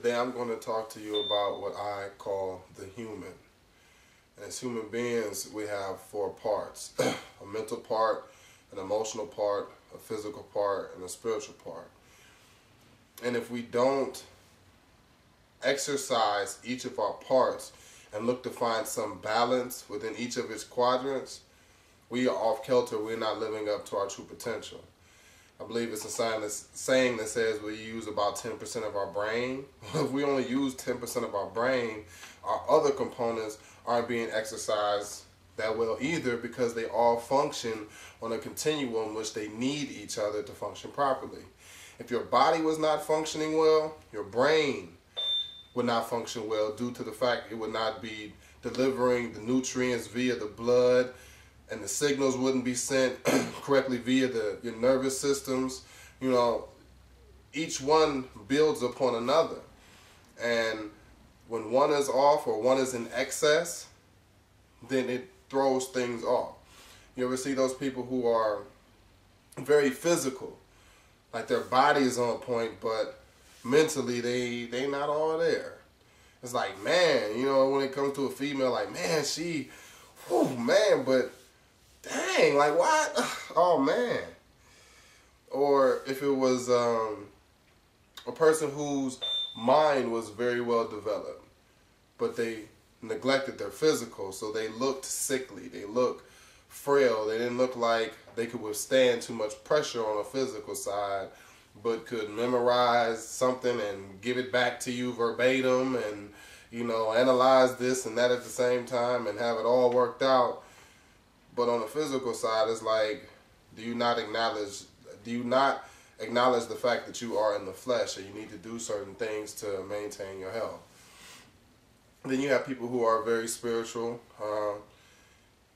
Today I'm going to talk to you about what I call the human. And as human beings, we have four parts. A mental part, an emotional part, a physical part, and a spiritual part. And if we don't exercise each of our parts and look to find some balance within each of its quadrants, we are off kilter. We're not living up to our true potential. I believe it's a saying that says we use about 10% of our brain. If we only use 10% of our brain, our other components aren't being exercised that well either, because they all function on a continuum which they need each other to function properly. If your body was not functioning well, your brain would not function well, due to the fact it would not be delivering the nutrients via the blood, and the signals wouldn't be sent correctly via your nervous systems. You know, each one builds upon another. And when one is off or one is in excess, then it throws things off. You ever see those people who are very physical, like their body is on point, but mentally they not all there? It's like, man, you know, when it comes to a female, like, man, she, whew, man, but dang, like what? Oh man. Or if it was a person whose mind was very well developed, but they neglected their physical, so they looked sickly, they looked frail, they didn't look like they could withstand too much pressure on a physical side, but could memorize something and give it back to you verbatim, and, you know, analyze this and that at the same time and have it all worked out. But on the physical side, it's like, do you not acknowledge the fact that you are in the flesh and you need to do certain things to maintain your health? Then you have people who are very spiritual.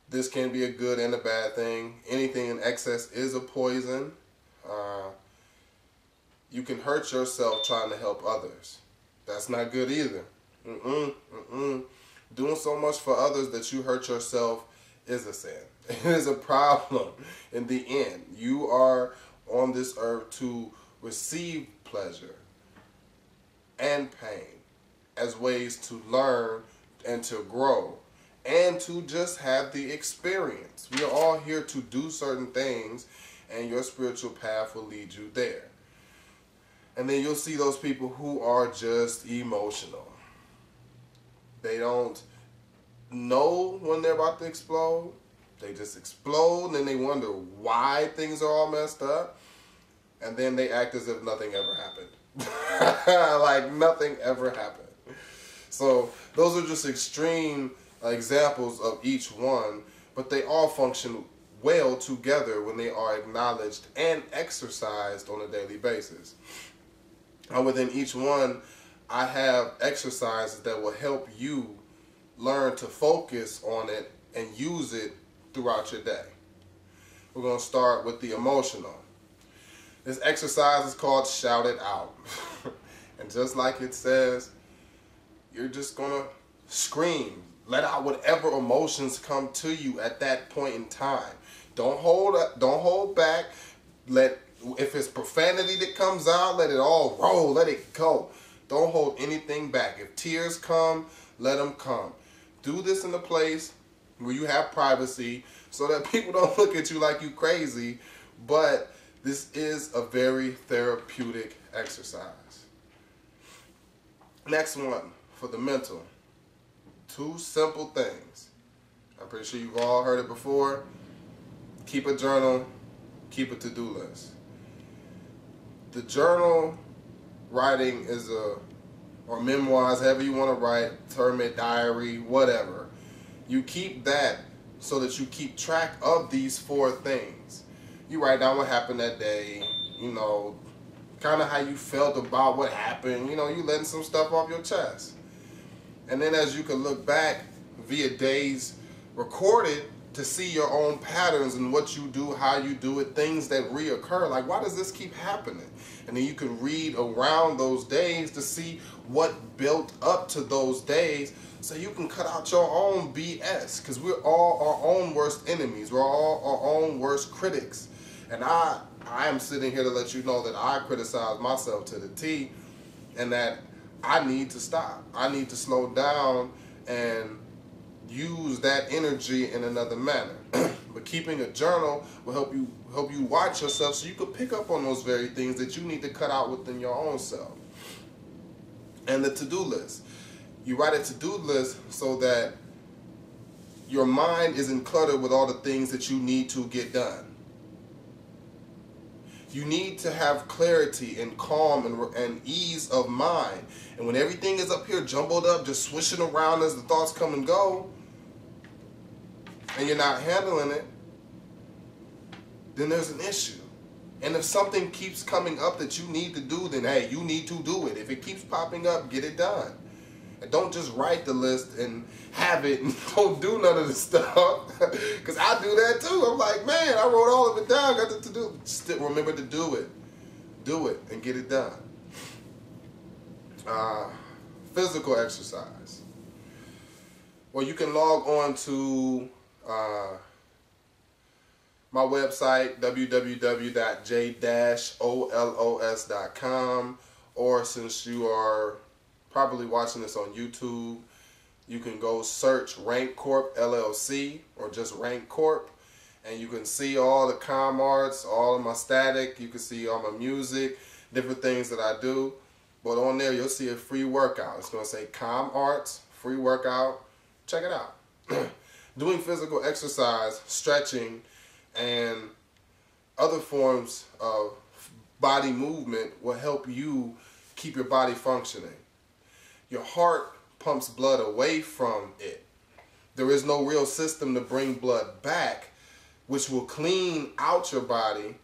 This can be a good and a bad thing. Anything in excess is a poison. You can hurt yourself trying to help others. That's not good either. Doing so much for others that you hurt yourself is a sin. It is a problem in the end. You are on this earth to receive pleasure and pain as ways to learn and to grow and to just have the experience. We are all here to do certain things, and your spiritual path will lead you there. And then you'll see those people who are just emotional. They don't know when they're about to explode. They just explode, and then they wonder why things are all messed up, and then they act as if nothing ever happened. Like nothing ever happened. So those are just extreme examples of each one, but they all function well together when they are acknowledged and exercised on a daily basis. And within each one, I have exercises that will help you learn to focus on it and use it throughout your day. We're going to start with the emotional. This exercise is called Shout It Out. And just like it says, you're just going to scream. Let out whatever emotions come to you at that point in time. Don't hold back. If it's profanity that comes out, let it all roll. Let it go. Don't hold anything back. If tears come, let them come. Do this in a place where you have privacy, so that people don't look at you like you crazy. But this is a very therapeutic exercise. Next one, for the mental. 2 simple things. I'm pretty sure you've all heard it before. Keep a journal, keep a to-do list. The journal writing is or memoirs, however you want to write, term it diary, whatever. You keep that so that you keep track of these 4 things. You write down what happened that day, you know, kind of how you felt about what happened, you know, you letting some stuff off your chest. And then as you can look back via days recorded to see your own patterns and what you do, how you do it, things that reoccur, like why does this keep happening? And then you can read around those days to see what built up to those days, so you can cut out your own BS, because we're all our own worst enemies. We're all our own worst critics. And I am sitting here to let you know that I criticize myself to the T, and that I need to stop. I need to slow down and use that energy in another manner. But keeping a journal will help you watch yourself so you can pick up on those very things that you need to cut out within your own self. And the to-do list. You write a to-do list so that your mind isn't cluttered with all the things that you need to get done. You need to have clarity and calm and ease of mind. And when everything is up here jumbled up, just swishing around as the thoughts come and go, and you're not handling it, then there's an issue. And if something keeps coming up that you need to do, then hey, you need to do it. If it keeps popping up, get it done. And don't just write the list and have it and don't do none of the stuff. Because I do that too. I'm like, man, I wrote all of it down, got to do. Still remember to do it. Do it and get it done. Physical exercise. Well, you can log on to my website, www.j-olos.com, or since you are probably watching this on YouTube, you can go search Rank Corp LLC or just Rank Corp, and you can see all the com arts, all of my static, you can see all my music, different things that I do. But on there you'll see a free workout. It's going to say com arts, free workout. Check it out. Doing physical exercise, stretching, and other forms of body movement will help you keep your body functioning. Your heart pumps blood away from it. There is no real system to bring blood back, which will clean out your body.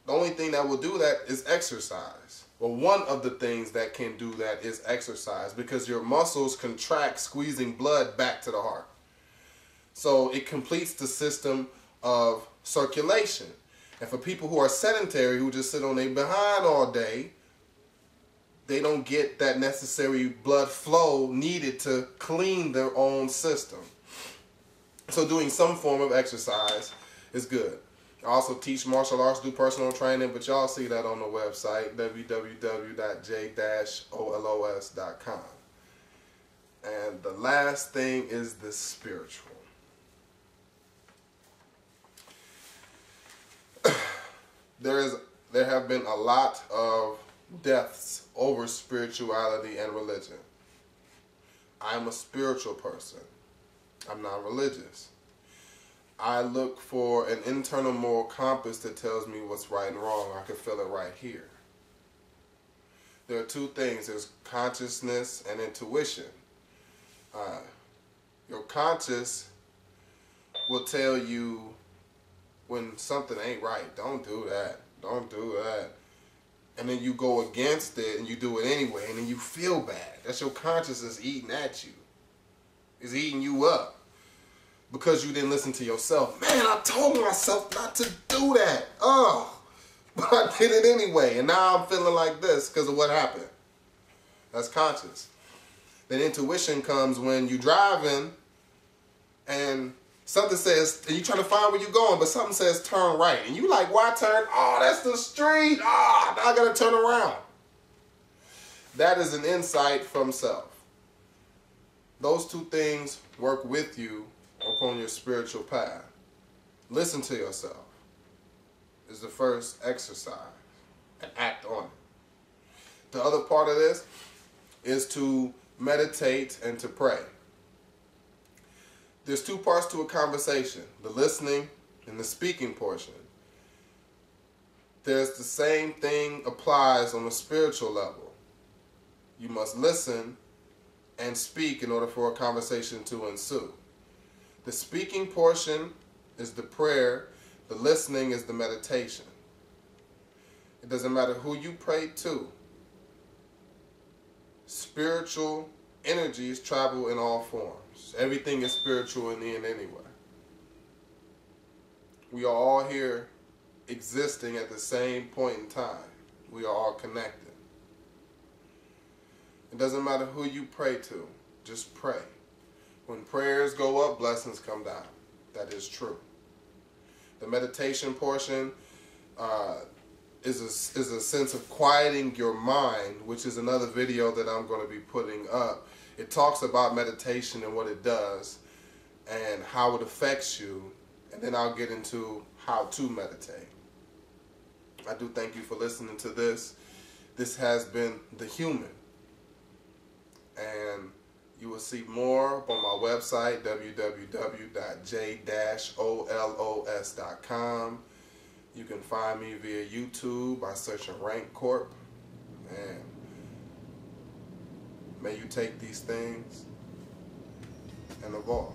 The only thing that will do that is exercise. Well, one of the things that can do that is exercise, because your muscles contract, squeezing blood back to the heart. So it completes the system of circulation. And for people who are sedentary, who just sit on their behind all day, they don't get that necessary blood flow needed to clean their own system. So doing some form of exercise is good. I also teach martial arts, do personal training, but y'all see that on the website, www.j-olos.com. And the last thing is the spiritual. There have been a lot of deaths over spirituality and religion. I'm a spiritual person. I'm not religious. I look for an internal moral compass that tells me what's right and wrong. I can feel it right here. There are two things. There's consciousness and intuition. Your conscious will tell you when something ain't right. Don't do that. Don't do that. And then you go against it and you do it anyway, and then you feel bad. That's your consciousness eating at you. It's eating you up because you didn't listen to yourself. Man, I told myself not to do that. Oh, but I did it anyway, and now I'm feeling like this because of what happened. That's conscious. Then intuition comes when you're driving and something says, and you're trying to find where you're going, but something says turn right. And you like, why turn? Oh, that's the street. Ah, now I got to turn around. That is an insight from self. Those two things work with you upon your spiritual path. Listen to yourself is the first exercise, and act on it. The other part of this is to meditate and to pray. There's two parts to a conversation, the listening and the speaking portion. There's the same thing applies on a spiritual level. You must listen and speak in order for a conversation to ensue. The speaking portion is the prayer, the listening is the meditation. It doesn't matter who you pray to. Spiritual energies travel in all forms. Everything is spiritual in the end anyway. We are all here existing at the same point in time. We are all connected. It doesn't matter who you pray to, just pray. When prayers go up, blessings come down. That is true. The meditation portion, is a sense of quieting your mind, which is another video that I'm going to be putting up. It talks about meditation and what it does and how it affects you, and then I'll get into how to meditate. I do thank you for listening to this. This has been The Human, and you will see more on my website, www.j-olos.com. You can find me via YouTube by searching Rank Corp. And may you take these things and evolve.